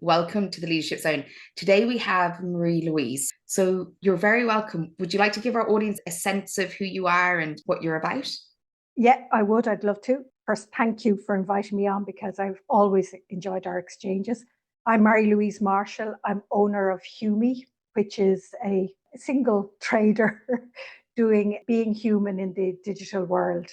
welcome to the Leadership Zone. Today we have Marie-Louise. So you're very welcome. Would you like to give our audience a sense of who you are and what you're about? Yeah, I would. I'd love to. First, thank you for inviting me on because I've always enjoyed our exchanges. I'm Marie-Louise Marshall. I'm owner of Humi, which is a single trader doing being human in the digital world.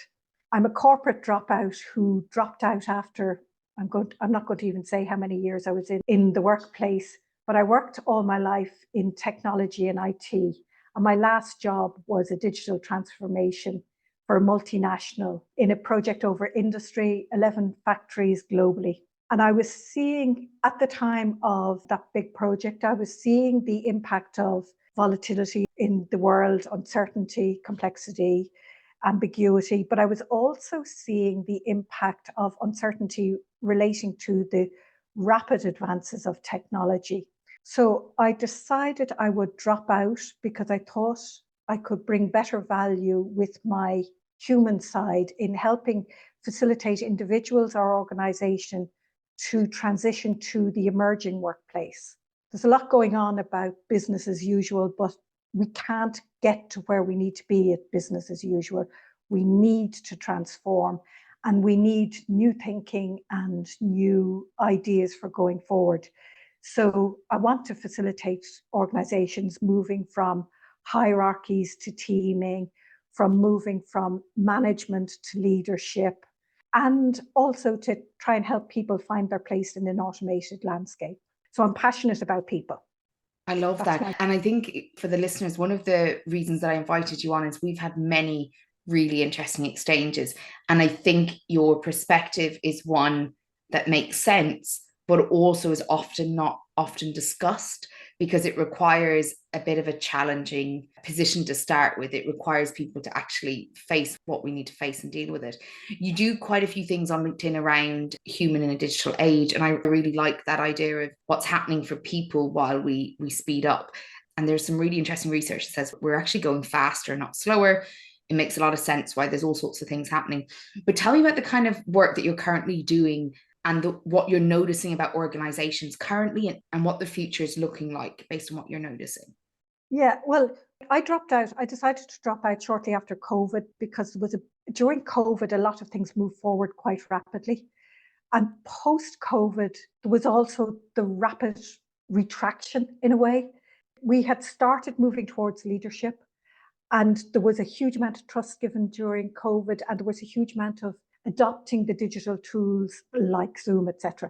I'm a corporate dropout who dropped out after, I'm not going to even say how many years I was in the workplace, but I worked all my life in technology and IT. And my last job was a digital transformation for a multinational in a project over industry, 11 factories globally. And I was seeing at the time of that big project, I was seeing the impact of volatility in the world, uncertainty, complexity, ambiguity, but I was also seeing the impact of uncertainty relating to the rapid advances of technology. So I decided I would drop out because I thought I could bring better value with my human side in helping facilitate individuals or organization to transition to the emerging workplace. There's a lot going on about business as usual, but we can't get to where we need to be at business as usual. We need to transform, and we need new thinking and new ideas for going forward. So I want to facilitate organizations moving from hierarchies to teaming, from moving from management to leadership, and also to try and help people find their place in an automated landscape. So I'm passionate about people. I love that. And I think for the listeners, one of the reasons that I invited you on is we've had many really interesting exchanges. And I think your perspective is one that makes sense, but also is not often discussed because it requires a bit of a challenging position to start with. It requires people to actually face what we need to face and deal with it. You do quite a few things on LinkedIn around human in a digital age. And I really like that idea of what's happening for people while we speed up. And there's some really interesting research that says we're actually going faster, not slower. It makes a lot of sense why there's all sorts of things happening. But tell me about the kind of work that you're currently doing and what you're noticing about organizations currently and what the future is looking like based on what you're noticing. Yeah, well, I dropped out. I decided to drop out shortly after COVID because during COVID, a lot of things moved forward quite rapidly. And post-COVID, there was also the rapid retraction in a way. We had started moving towards leadership, and there was a huge amount of trust given during COVID, and there was a huge amount of adopting the digital tools like Zoom, etc.,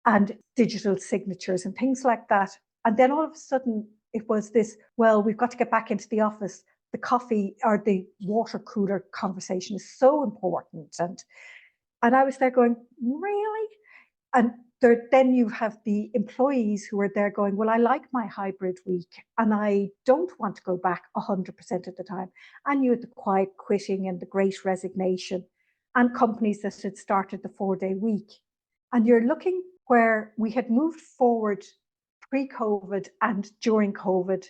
and digital signatures and things like that. And then all of a sudden it was this, well, we've got to get back into the office. The coffee or the water cooler conversation is so important. And I was there going, really? And then you have the employees who are there going, well, I like my hybrid week and I don't want to go back 100% of the time. And you had the quiet quitting and the great resignation, and companies that had started the 4-day week. And you're looking where we had moved forward pre-COVID and during COVID,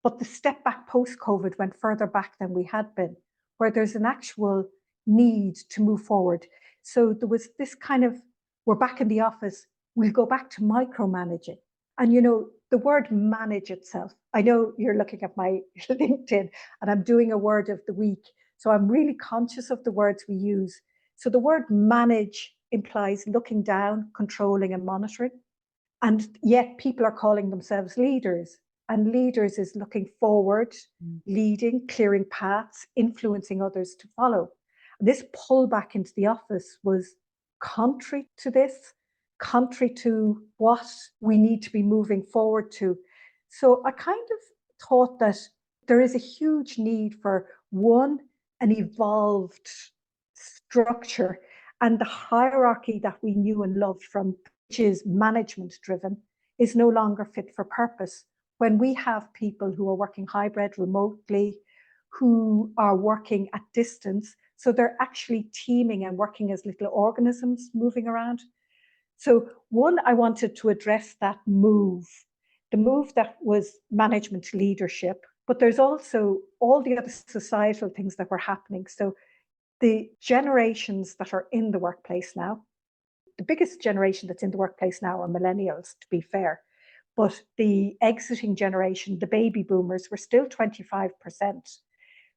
but the step back post-COVID went further back than we had been, where there's an actual need to move forward. So there was this kind of, we're back in the office, we'll go back to micromanaging. And the word manage itself, I know you're looking at my LinkedIn and I'm doing a word of the week. So I'm really conscious of the words we use. So the word manage implies looking down, controlling and monitoring. And yet people are calling themselves leaders. And leaders is looking forward, leading, clearing paths, influencing others to follow. This pull back into the office was contrary to this, contrary to what we need to be moving forward to. So I kind of thought that there is a huge need for an evolved structure, and the hierarchy that we knew and loved from, which is management driven, is no longer fit for purpose. When we have people who are working hybrid remotely, who are working at distance, so they're actually teaming and working as little organisms moving around. So I wanted to address that move, the move that was management to leadership, but there's also all the other societal things that were happening. So the generations that are in the workplace now, the biggest generation that's in the workplace now are millennials, to be fair. But the exiting generation, the baby boomers, were still 25%.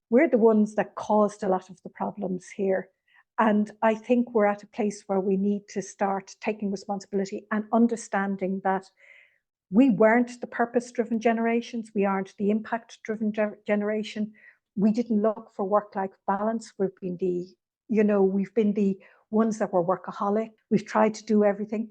We're the ones that caused a lot of the problems here. And I think we're at a place where we need to start taking responsibility and understanding that we weren't the purpose-driven generations. We aren't the impact-driven generation. We didn't look for work-life balance. We've been the ones that were workaholic. We've tried to do everything.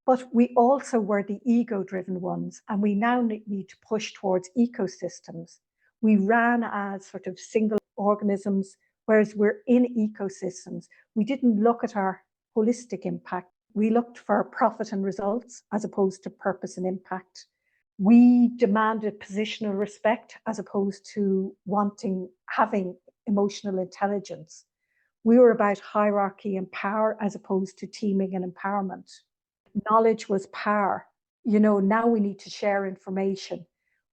But we also were the ego-driven ones. And we now need to push towards ecosystems. We ran as sort of single organisms, whereas we're in ecosystems. We didn't look at our holistic impact. We looked for profit and results as opposed to purpose and impact. We demanded positional respect as opposed to having emotional intelligence. We were about hierarchy and power as opposed to teaming and empowerment. Knowledge was power. Now we need to share information.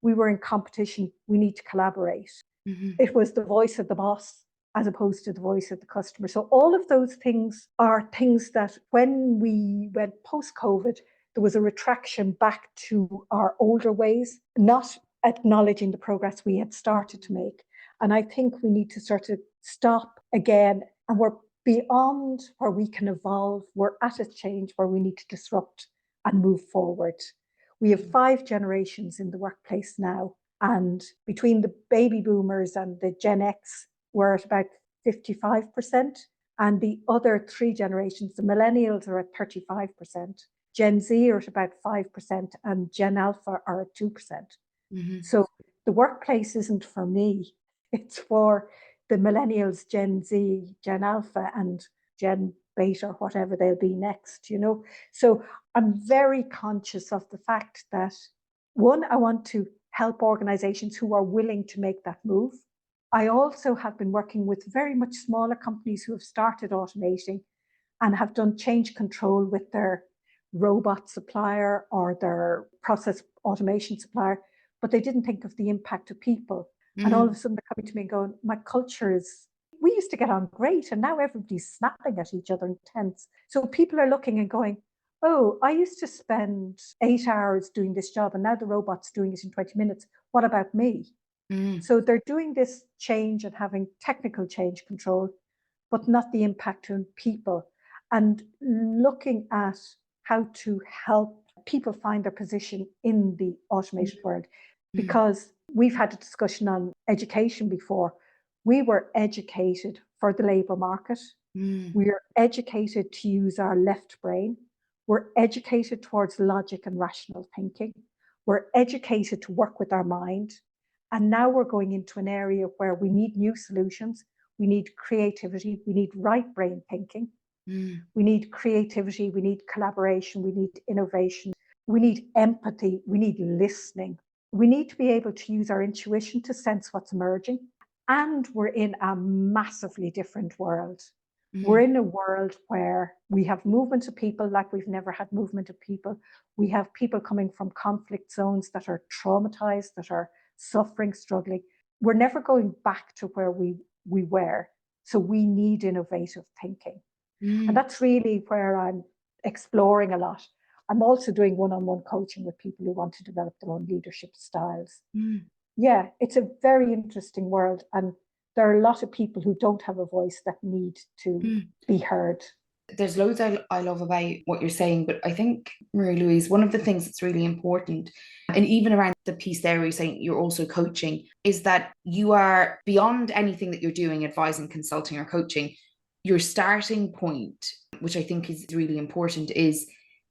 We were in competition. We need to collaborate. Mm-hmm. It was the voice of the boss as opposed to the voice of the customer. So all of those things are things that when we went post-COVID, there was a retraction back to our older ways, not acknowledging the progress we had started to make. And I think we need to sort of stop again, and we're beyond where we can evolve. We're at a change where we need to disrupt and move forward. We have 5 generations in the workplace now, and between the baby boomers and the Gen X, we're at about 55%, and the other 3 generations, the millennials, are at 35%. Gen Z are at about 5%, and Gen Alpha are at 2%. Mm-hmm. So the workplace isn't for me. It's for the millennials, Gen Z, Gen Alpha, and Gen Beta, whatever they'll be next, So I'm very conscious of the fact that, one, I want to help organizations who are willing to make that move. I also have been working with very much smaller companies who have started automating and have done change control with their robot supplier or their process automation supplier, but they didn't think of the impact of people. Mm. And all of a sudden they're coming to me and going, my culture is, we used to get on great, and now everybody's snapping at each other and tense. So people are looking and going, oh, I used to spend 8 hours doing this job, and now the robot's doing it in 20 minutes. What about me? Mm. So they're doing this change and having technical change control, but not the impact on people, and looking at how to help people find their position in the automated world. Because we've had a discussion on education before. We were educated for the labour market. We are educated to use our left brain. We're educated towards logic and rational thinking. We're educated to work with our mind. And now we're going into an area where we need new solutions. We need creativity. We need right brain thinking. We need creativity. We need collaboration. We need innovation. We need empathy. We need listening. We need to be able to use our intuition to sense what's emerging. And we're in a massively different world. We're in a world where we have movement of people like we've never had movement of people. We have people coming from conflict zones that are traumatized, that are suffering, struggling. We're never going back to where we were. So we need innovative thinking. And that's really where I'm exploring a lot. I'm also doing one-on-one coaching with people who want to develop their own leadership styles. Yeah, it's a very interesting world. And there are a lot of people who don't have a voice that need to be heard. There's loads I love about what you're saying, but I think, Marie-Louise, one of the things that's really important, and even around the piece there where you're saying you're also coaching, is that you are beyond anything that you're doing, advising, consulting, or coaching. Your starting point, which I think is really important, is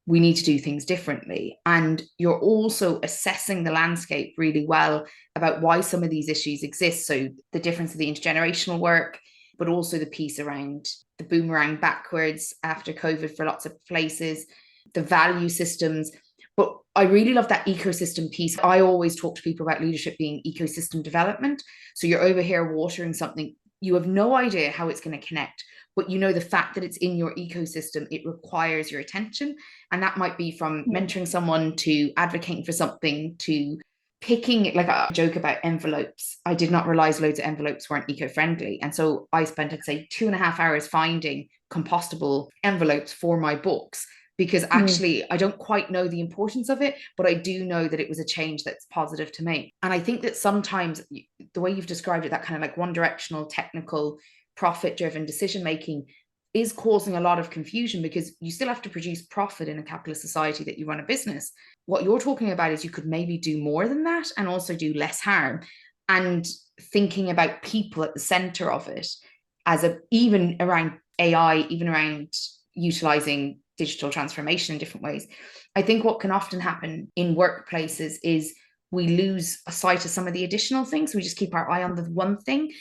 we need to do things differently. And you're also assessing the landscape really well about why some of these issues exist. So the difference of the intergenerational work, but also the piece around the boomerang backwards after COVID for lots of places, the value systems. But I really love that ecosystem piece. I always talk to people about leadership being ecosystem development. So you're over here watering something. You have no idea how it's going to connect, but the fact that it's in your ecosystem, it requires your attention. And that might be from mentoring someone to advocating for something to picking, like a joke about envelopes. I did not realize loads of envelopes weren't eco-friendly. And so I spent, I'd say, 2.5 hours finding compostable envelopes for my books, because actually I don't quite know the importance of it, but I do know that it was a change that's positive to me. And I think that sometimes the way you've described it, that kind of like one directional, technical, profit driven decision making, is causing a lot of confusion, because you still have to produce profit in a capitalist society that you run a business. What you're talking about is you could maybe do more than that and also do less harm. And thinking about people at the center of it, as a, even around AI, even around utilizing digital transformation in different ways. I think what can often happen in workplaces is we lose sight of some of the additional things. We just keep our eye on the one thing.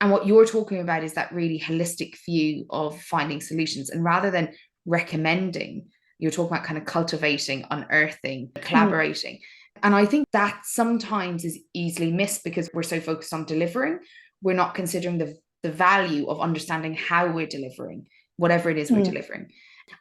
And what you're talking about is that really holistic view of finding solutions. And rather than recommending, you're talking about kind of cultivating, unearthing, collaborating. And I think that sometimes is easily missed because we're so focused on delivering. We're not considering the value of understanding how we're delivering, whatever it is we're delivering.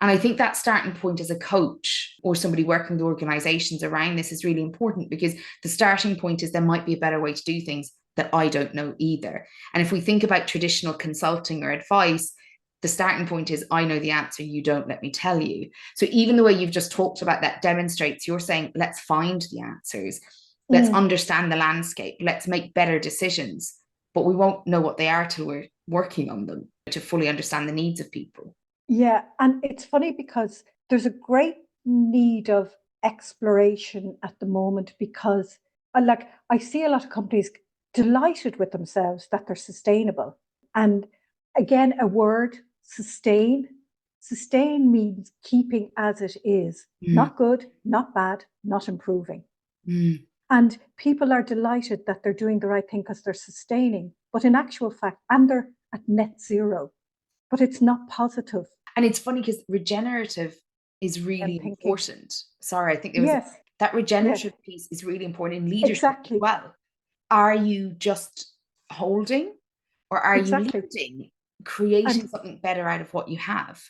And I think that starting point as a coach or somebody working with organizations around this is really important, because the starting point is there might be a better way to do things that I don't know either. And if we think about traditional consulting or advice, the starting point is I know the answer, you don't, let me tell you. So even the way you've just talked about that demonstrates you're saying, let's find the answers, let's understand the landscape, let's make better decisions, but we won't know what they are till we're working on them to fully understand the needs of people. Yeah, and it's funny because there's a great need of exploration at the moment, because like I see a lot of companies delighted with themselves that they're sustainable. And again, a word, sustain. Sustain means keeping as it is, not good, not bad, not improving. And people are delighted that they're doing the right thing because they're sustaining, but in actual fact, and they're at net zero, but it's not positive. And it's funny because regenerative is really important. Sorry, I think there was that regenerative piece is really important in leadership as well. Are you just holding, or are you leading, creating something better out of what you have?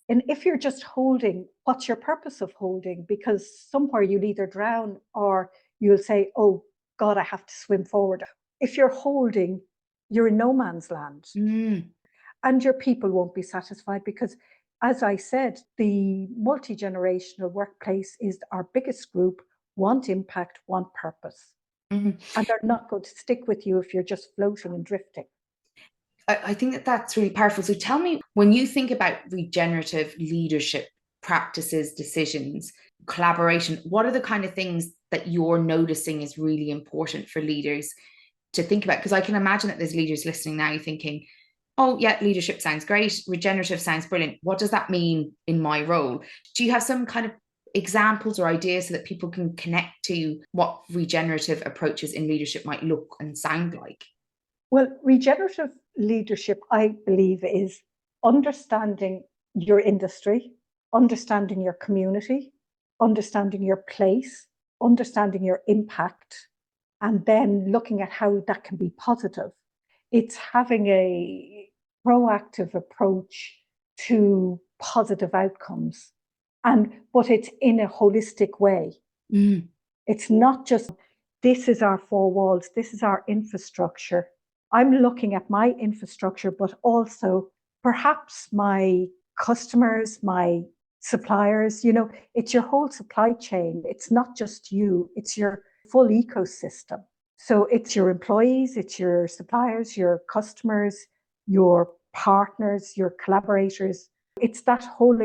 And if you're just holding, what's your purpose of holding? Because somewhere you'll either drown or you'll say, oh God, I have to swim forward. If you're holding, you're in no man's land. And your people won't be satisfied because, as I said, the multi-generational workplace is our biggest group, want impact, want purpose. And they're not going to stick with you if you're just floating and drifting. I think that that's really powerful. So tell me, when you think about regenerative leadership practices, decisions, collaboration, what are the kind of things that you're noticing is really important for leaders to think about? Because I can imagine that there's leaders listening now thinking, oh yeah, leadership sounds great, regenerative sounds brilliant. What does that mean in my role? Do you have some kind of examples or ideas so that people can connect to what regenerative approaches in leadership might look and sound like? Well, regenerative leadership, I believe, is understanding your industry, understanding your community, understanding your place, understanding your impact, and then looking at how that can be positive. It's having a proactive approach to positive outcomes, but it's in a holistic way. It's not just, this is our four walls, this is our infrastructure. I'm looking at my infrastructure, but also perhaps my customers, my suppliers, it's your whole supply chain. It's not just you, it's your full ecosystem. So it's your employees, it's your suppliers, your customers, your partners, your collaborators. It's that whole,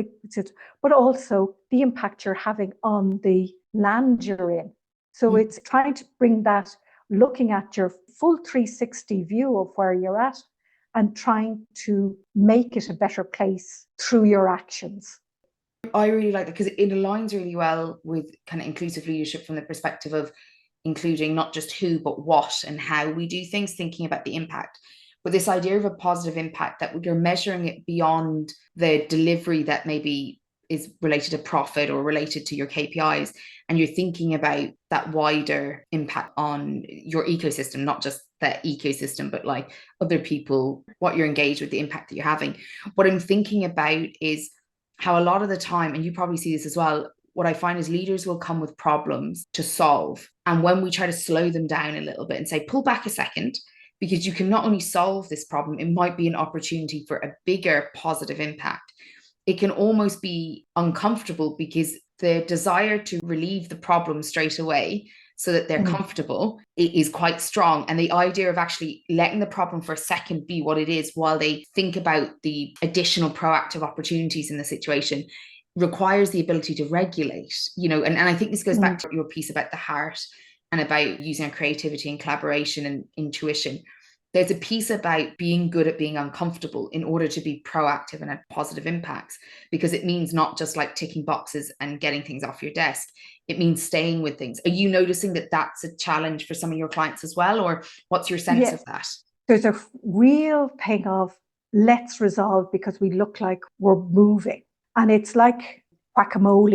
but also the impact you're having on the land you're in. So it's trying to bring that, looking at your full 360 view of where you're at and trying to make it a better place through your actions. I really like that because it aligns really well with kind of inclusive leadership from the perspective of including not just who, but what and how we do things, thinking about the impact. But this idea of a positive impact, that you're measuring it beyond the delivery that maybe is related to profit or related to your KPIs. And you're thinking about that wider impact on your ecosystem, not just the ecosystem, but like other people, what you're engaged with, the impact that you're having. What I'm thinking about is how a lot of the time, and you probably see this as well, what I find is leaders will come with problems to solve. And when we try to slow them down a little bit and say, pull back a second, because you can not only solve this problem, it might be an opportunity for a bigger positive impact. It can almost be uncomfortable because the desire to relieve the problem straight away so that they're comfortable, it is quite strong. And the idea of actually letting the problem for a second be what it is while they think about the additional proactive opportunities in the situation requires the ability to regulate, and I think this goes back to your piece about the heart and about using creativity and collaboration and intuition. There's a piece about being good at being uncomfortable in order to be proactive and have positive impacts, because it means not just like ticking boxes and getting things off your desk. It means staying with things. Are you noticing that that's a challenge for some of your clients as well? Or what's your sense of that? There's a real thing of let's resolve because we look like we're moving. And it's like whack-a-mole,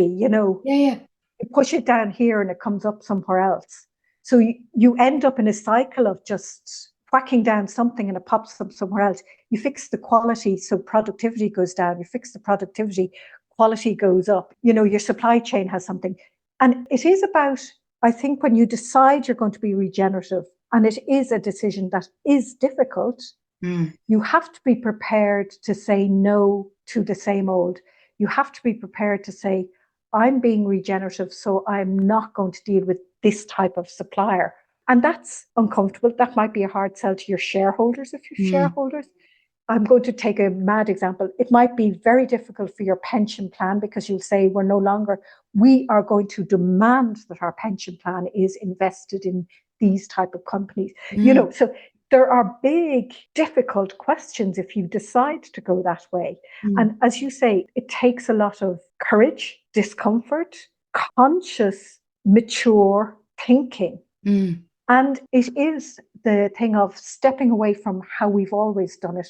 Yeah. You push it down here and it comes up somewhere else. So you end up in a cycle of just whacking down something and it pops up somewhere else. You fix the quality, so productivity goes down. You fix the productivity, quality goes up. Your supply chain has something. And it is about, I think, when you decide you're going to be regenerative, and it is a decision that is difficult, you have to be prepared to say no to the same old. You have to be prepared to say, I'm being regenerative, so I'm not going to deal with this type of supplier. And that's uncomfortable. That might be a hard sell to your shareholders if you're shareholders. I'm going to take a mad example. It might be very difficult for your pension plan because you'll say we are going to demand that our pension plan is invested in these type of companies. So there are big, difficult questions if you decide to go that way. And as you say, it takes a lot of courage, discomfort, conscious, mature thinking. And it is the thing of stepping away from how we've always done it,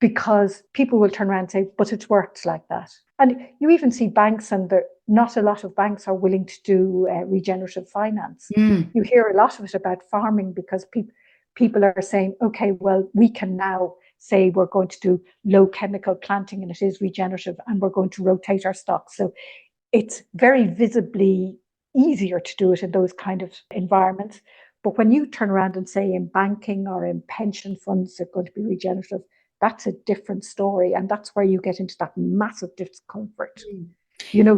because people will turn around and say, but it's worked like that. And you even see banks, and not a lot of banks are willing to do regenerative finance. You hear a lot of it about farming because people are saying, okay, well, we can now say we're going to do low chemical planting and it is regenerative and we're going to rotate our stocks. So it's very visibly easier to do it in those kind of environments. But when you turn around and say in banking or in pension funds they're going to be regenerative, that's a different story. And that's where you get into that massive discomfort.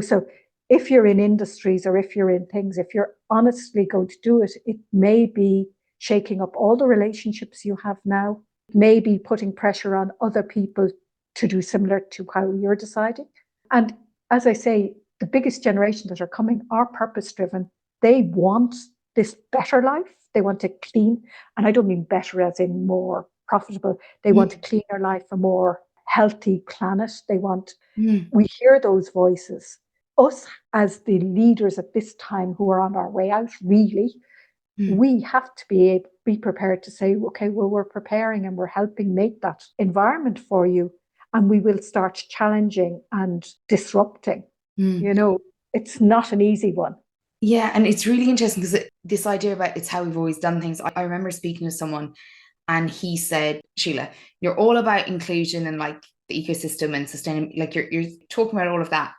So if you're in industries or if you're in things, if you're honestly going to do it, it may be shaking up all the relationships you have now, may be putting pressure on other people to do similar to how you're deciding. And as I say, the biggest generation that are coming are purpose-driven. They want this better life. They want a clean, and I don't mean better as in more profitable. They want a cleaner life, a more healthy planet. They want, we hear those voices. Us as the leaders at this time who are on our way out, really, we have to be prepared to say, okay, well, we're preparing and we're helping make that environment for you. And we will start challenging and disrupting. It's not an easy one. Yeah, and it's really interesting because this idea about it's how we've always done things. I remember speaking to someone and he said, Sheila, you're all about inclusion and like the ecosystem and sustainability. Like you're talking about all of that.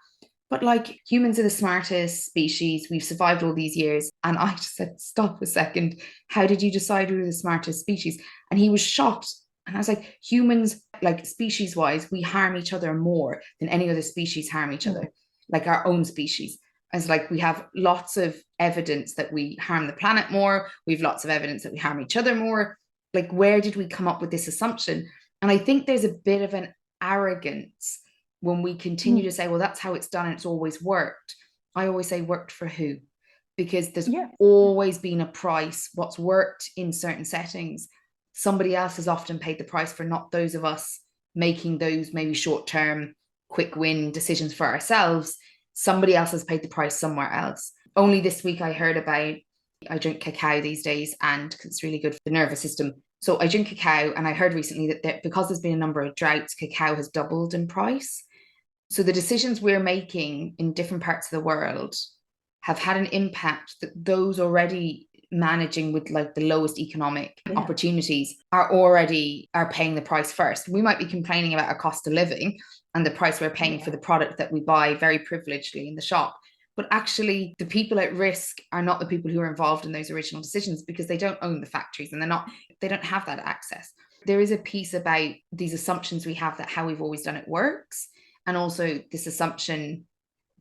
But like humans are the smartest species. We've survived all these years. And I just said, stop a second. How did you decide we were the smartest species? And he was shocked. And I was like, humans, like species wise, we harm each other more than any other species harm each other, like our own species. As like we have lots of evidence that we harm the planet more. We have lots of evidence that we harm each other more. Like, where did we come up with this assumption? And I think there's a bit of an arrogance when we continue to say, well, that's how it's done and it's always worked. I always say, worked for who? Because there's always been a price. What's worked in certain settings, somebody else has often paid the price for, not those of us making those maybe short-term, quick win decisions for ourselves. Somebody else has paid the price somewhere else. Only this week I heard about, I drink cacao these days and it's really good for the nervous system. So I drink cacao, and I heard recently that because there's been a number of droughts, cacao has doubled in price. So the decisions we're making in different parts of the world have had an impact that those already managing with like the lowest economic opportunities are paying the price first. We might be complaining about our cost of living and the price we're paying for the product that we buy very privilegedly in the shop. but actually the people at risk are not the people who are involved in those original decisions, because they don't own the factories and they don't have that access. There is a piece about these assumptions we have that how we've always done it works, and also this assumption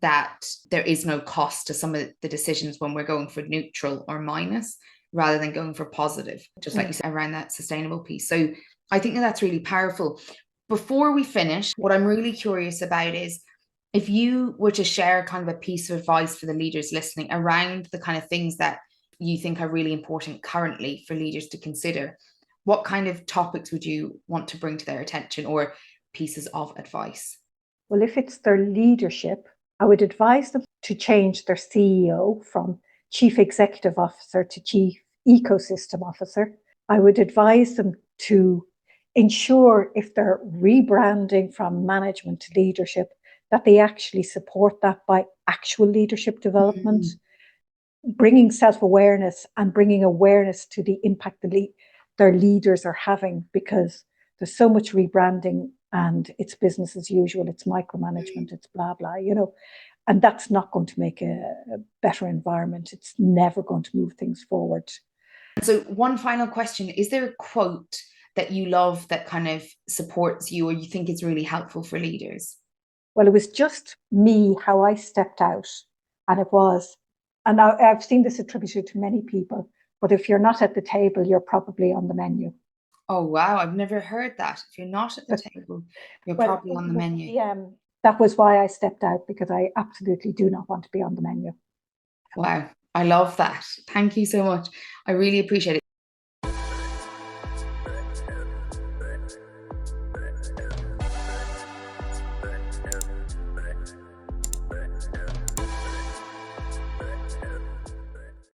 that there is no cost to some of the decisions when we're going for neutral or minus rather than going for positive, just like you said, around that sustainable piece. So I think that that's really powerful. Before we finish, what I'm really curious about is if you were to share kind of a piece of advice for the leaders listening around the kind of things that you think are really important currently for leaders to consider, what kind of topics would you want to bring to their attention, or pieces of advice? Well, if it's their leadership, I would advise them to change their CEO from Chief Executive Officer to Chief Ecosystem Officer. I would advise them to ensure, if they're rebranding from management to leadership, that they actually support that by actual leadership development, bringing self-awareness and bringing awareness to the impact their leaders are having, because there's so much rebranding and it's business as usual, it's micromanagement, it's blah, blah, and that's not going to make a better environment. It's never going to move things forward. So one final question, is there a quote that you love that kind of supports you or you think is really helpful for leaders? Well, it was just me, how I stepped out. And it was, and I've seen this attributed to many people, but if you're not at the table, you're probably on the menu. Oh, wow. I've never heard that. If you're not at the table, you're probably on the menu. That was why I stepped out, because I absolutely do not want to be on the menu. Wow. I love that. Thank you so much. I really appreciate it.